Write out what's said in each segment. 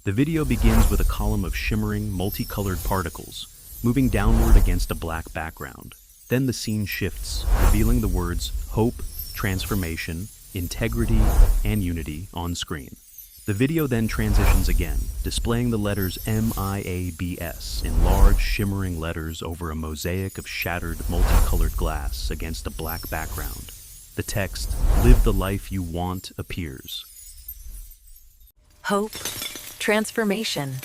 The video begins with a column of shimmering, multicolored particles, moving downward against a black background. Then the scene shifts, revealing the words hope, transformation, integrity, and unity on screen. The video then transitions again, displaying the letters MIABS in large, shimmering letters over a mosaic of shattered, multicolored glass against a black background. The text, "Live the life you want," appears. Hope, transformation,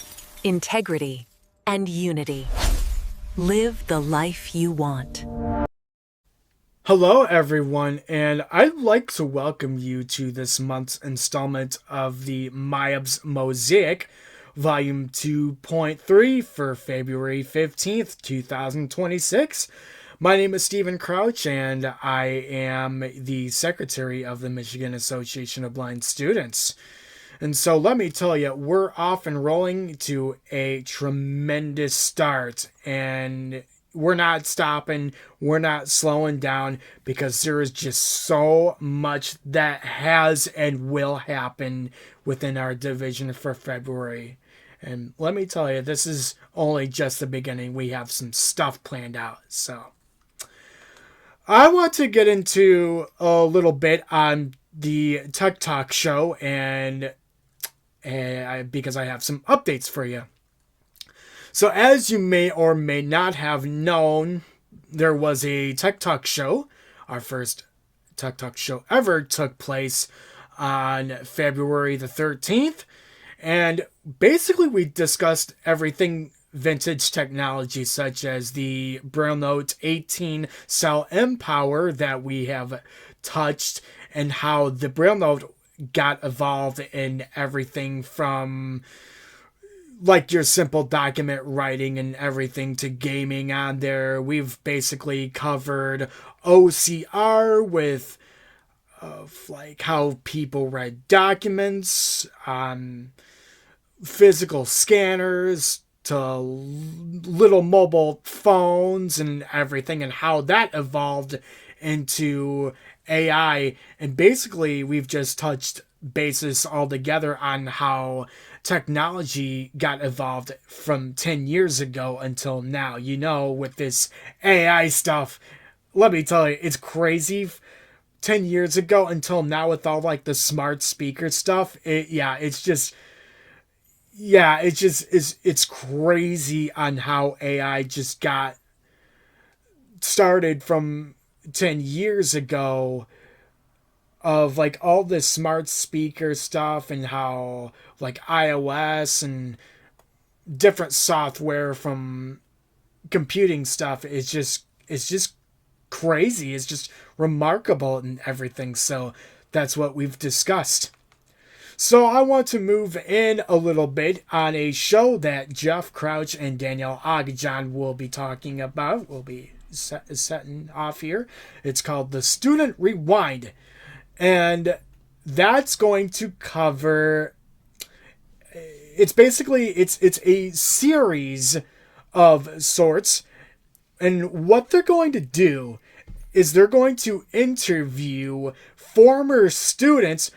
integrity, and unity. Live the life you want. Hello, everyone, and I'd like to welcome you to this month's installment of the MIABS Mosaic, Volume 2.3 for February 15th, 2026. My name is Stephen Crouch, and I am the Secretary of the Michigan Association of Blind Students. And so let me tell you, we're off and rolling to a tremendous start, and we're not stopping, we're not slowing down, because there is just so much that has and will happen within our division for February. And let me tell you, this is only just the beginning. We have some stuff planned out. So I want to get into a little bit on the Tech Talk show, and because I have some updates for you. So as you may or may not have known, there was a Tech Talk show. Our first Tech Talk show ever took place on February the 13th. And basically we discussed everything vintage technology, such as the Braille Note 18 cell M-Power that we have touched, and how the Braille Note got evolved in everything from like your simple document writing and everything to gaming on there. We've basically covered OCR with like how people read documents, physical scanners to little mobile phones and everything, and how that evolved into AI. And basically we've just touched bases altogether on how technology got evolved from 10 years ago until now. You know, with this AI stuff, let me tell you, it's crazy. 10 years ago until now, with all like the smart speaker stuff, it's crazy on how AI just got started from 10 years ago, of like all this smart speaker stuff, and how like iOS and different software from computing stuff is just crazy. It's just remarkable and everything. So that's what we've discussed. So I want to move in a little bit on a show that Jeff Crouch and Danielle Agajon will be talking about. We'll be setting off here. It's called The Student Rewind. And that's going to cover, it's a series of sorts. And what they're going to do is they're going to interview former students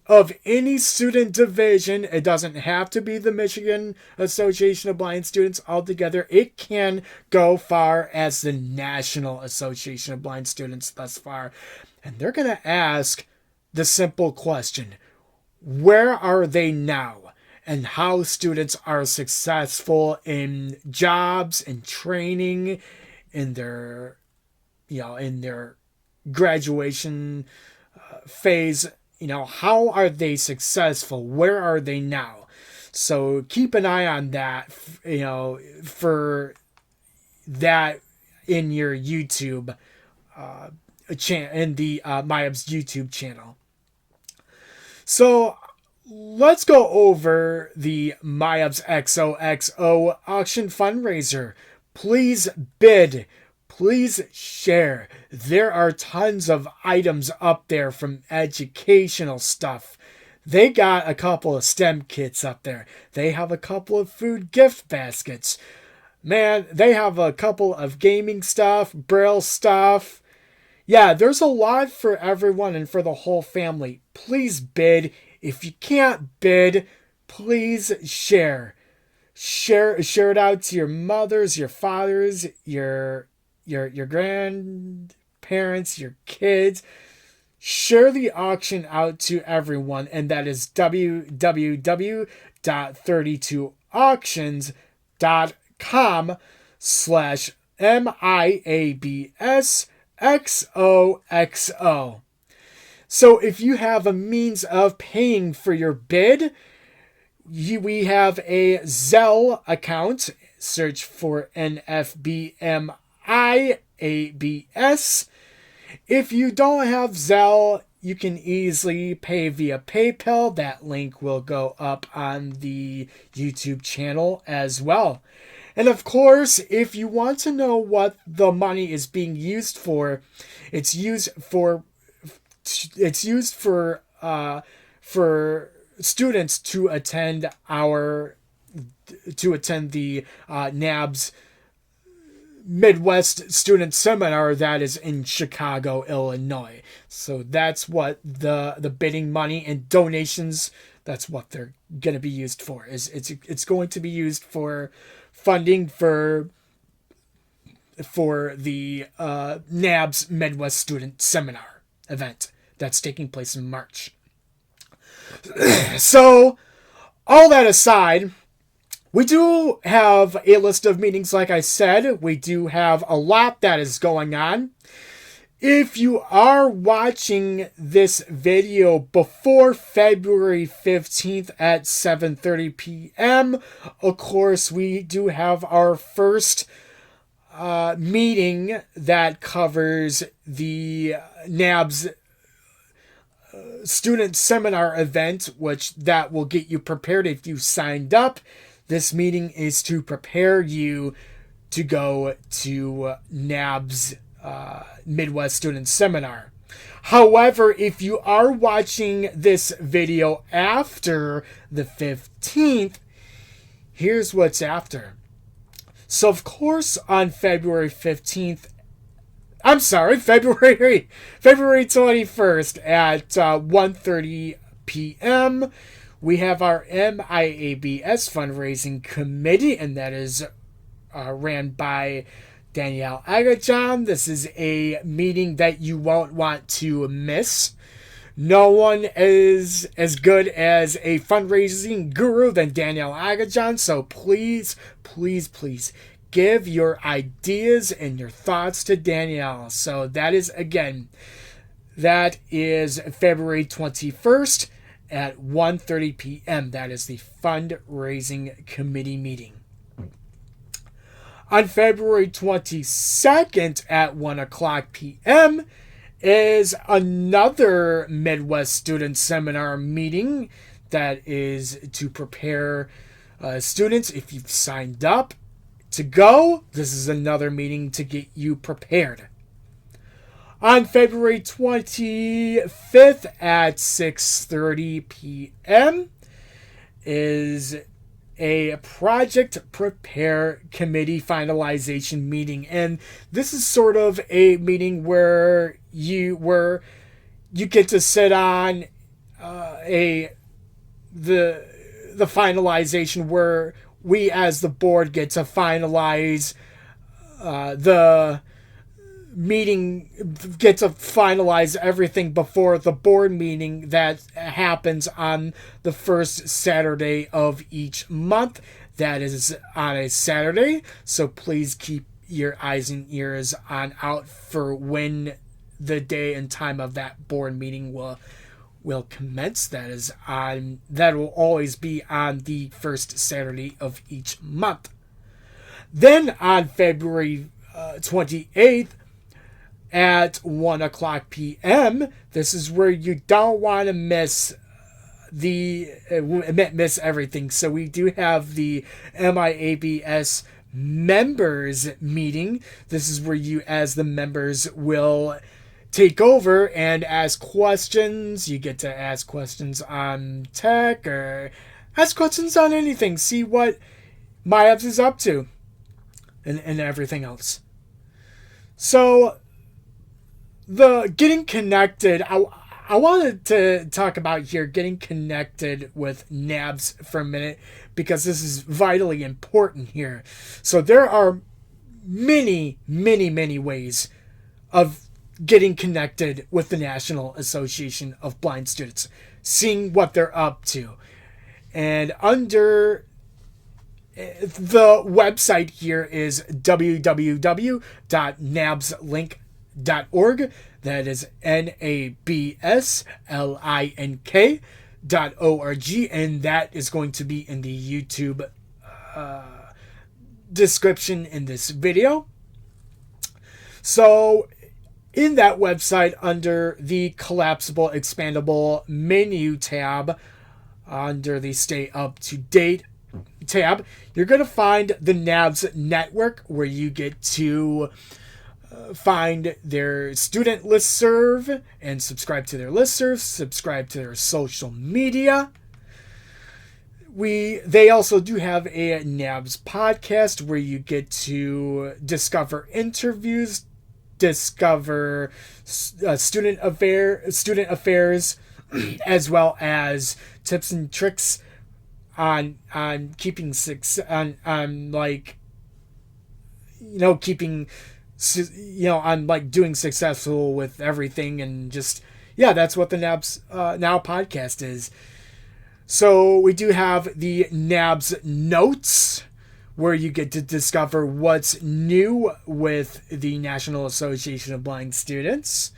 of any student division. It doesn't have to be the Michigan Association of Blind Students altogether. It can go far as the National Association of Blind Students thus far. And they're going to ask the simple question: where are they now? And how students are successful in jobs and training, in their graduation phase. How are they successful? Where are they now? So keep an eye on that, for that in your YouTube in the MIABS YouTube channel. So let's go over the MIABS XOXO auction fundraiser. Please bid. Please share. There are tons of items up there, from educational stuff. They got a couple of STEM kits up there. They have a couple of food gift baskets. Man, they have a couple of gaming stuff, Braille stuff. Yeah, there's a lot for everyone and for the whole family. Please bid. If you can't bid, please share it out to your mothers, your fathers, your grandparents, your kids. Share the auction out to everyone, and that is www.32auctions.com/MIABSXOXO. So if you have a means of paying for your bid, we have a Zelle account. Search for NFBMIABS. If you don't have Zelle, you can easily pay via PayPal. That link will go up on the YouTube channel as well. And of course, if you want to know what the money is being used for, it's used for students to attend the NABS Midwest Student Seminar that is in Chicago, Illinois. So that's what the bidding money and donations, that's what they're going to be used for. It's going to be used for funding for the NABS Midwest Student Seminar event that's taking place in March. So, all that aside, we do have a list of meetings, like I said. We do have a lot that is going on. If you are watching this video before February 15th at 7:30 p.m., of course, we do have our first meeting that covers the NABS student seminar event, which that will get you prepared if you signed up. This meeting is to prepare you to go to NABS Midwest Student Seminar. However, if you are watching this video after the 15th, here's what's after. So, of course, on February 15th, I'm sorry, February 21st at 1:30 p.m., we have our MIABS fundraising committee, and that is ran by Danielle Agajon. This is a meeting that you won't want to miss. No one is as good as a fundraising guru than Danielle Agajon, so please, please, please give your ideas and your thoughts to Danielle. So that is February 21st at 1:30 p.m. That is the fundraising committee meeting. On February 22nd at 1 o'clock p.m. is another Midwest Student Seminar meeting that is to prepare students. If you've signed up to go, this is another meeting to get you prepared. On February 25th at 6:30 p.m. is a project prepare committee finalization meeting, and this is sort of a meeting where you get to sit on the finalization, where we as the board get to finalize the meeting, get to finalize everything before the board meeting that happens on the first Saturday of each month. That is on a Saturday, so please keep your eyes and ears out for when the day and time of that board meeting will commence. That will always be on the first Saturday of each month. Then on February 28th at 1 o'clock p.m., this is where you don't want to miss everything. So we do have the MIABS members meeting. This is where you, as the members, will take over and ask questions. You get to ask questions on tech or ask questions on anything. See what MIABS is up to and everything else. So the getting connected, I wanted to talk about here getting connected with NABS for a minute because this is vitally important here. So there are many, many, many ways of getting connected with the National Association of Blind Students, seeing what they're up to. And under the website here is www.nabslink.org. That is NABSLINK.org. And that is going to be in the YouTube description in this video. So in that website, under the collapsible expandable menu tab, under the Stay Up to Date tab, you're going to find the NABS network, where you get to find their student listserv and subscribe to their listserv, subscribe to their social media. They also do have a NABS podcast where you get to discover interviews, discover student affairs, as well as tips and tricks on keeping doing successful with everything, and just, yeah, that's what the NABS Now podcast is. So we do have the NABS Notes, where you get to discover what's new with the National Association of Blind Students.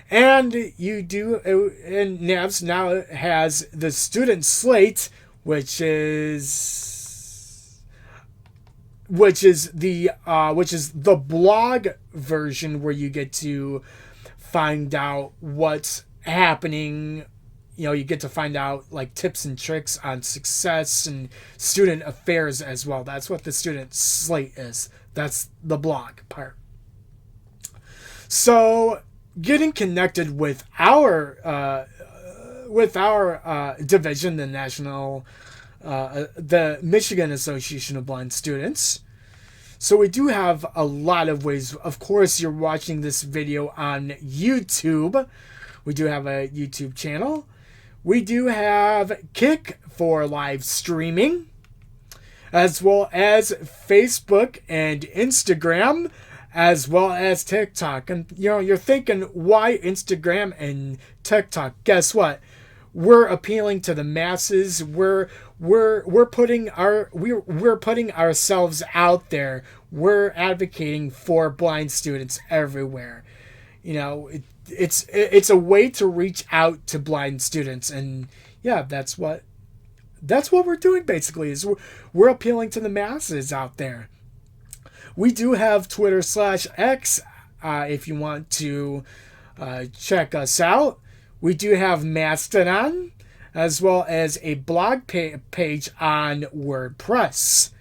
And and NABS now has the student slate, which is the blog version, where you get to find out what's happening. You get to find out like tips and tricks on success and student affairs as well. That's what the student slate is. That's the blog part. So getting connected with our division, the Michigan Association of Blind Students. So we do have a lot of ways. Of course, you're watching this video on YouTube. We do have a YouTube channel. We do have Kick for live streaming, as well as Facebook and Instagram, as well as TikTok. And you're thinking, why Instagram and TikTok? Guess what? We're appealing to the masses. We're putting ourselves out there. We're advocating for blind students everywhere. It's a way to reach out to blind students, and yeah, that's what we're doing basically. Is we're appealing to the masses out there. We do have Twitter/X if you want to check us out. We do have Mastodon, as well as a blog page on WordPress.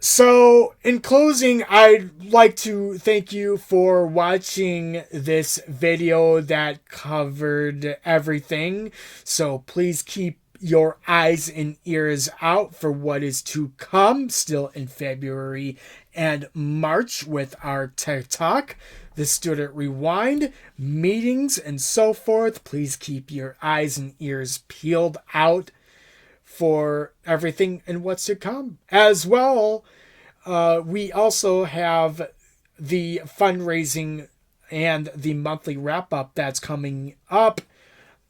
So, in closing, I'd like to thank you for watching this video that covered everything. So, please keep your eyes and ears out for what is to come still in February and March with our TikTok, the Student Rewind, meetings, and so forth. Please keep your eyes and ears peeled out for everything and what's to come. As well, we also have the fundraising and the monthly wrap-up that's coming up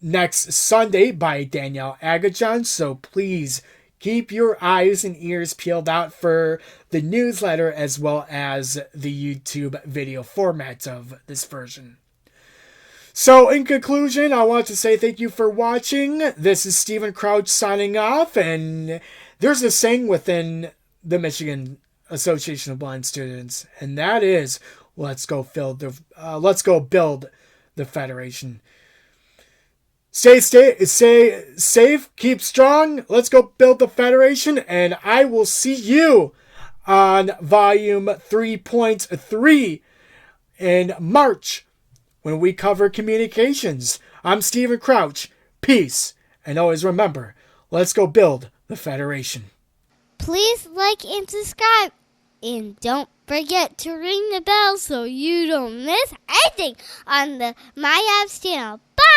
next Sunday by Danielle Agajon. So please keep your eyes and ears peeled out for the newsletter, as well as the YouTube video format of this version. So, in conclusion, I want to say thank you for watching. This is Stephen Crouch signing off, and there's a saying within the Michigan Association of Blind Students, and that is, let's go build the Federation. Stay safe, keep strong. Let's go build the Federation, and I will see you on volume 3.3 in March, when we cover communications. I'm Stephen Crouch. Peace. And always remember, let's go build the Federation. Please like and subscribe. And don't forget to ring the bell so you don't miss anything on the MIABS channel. Bye!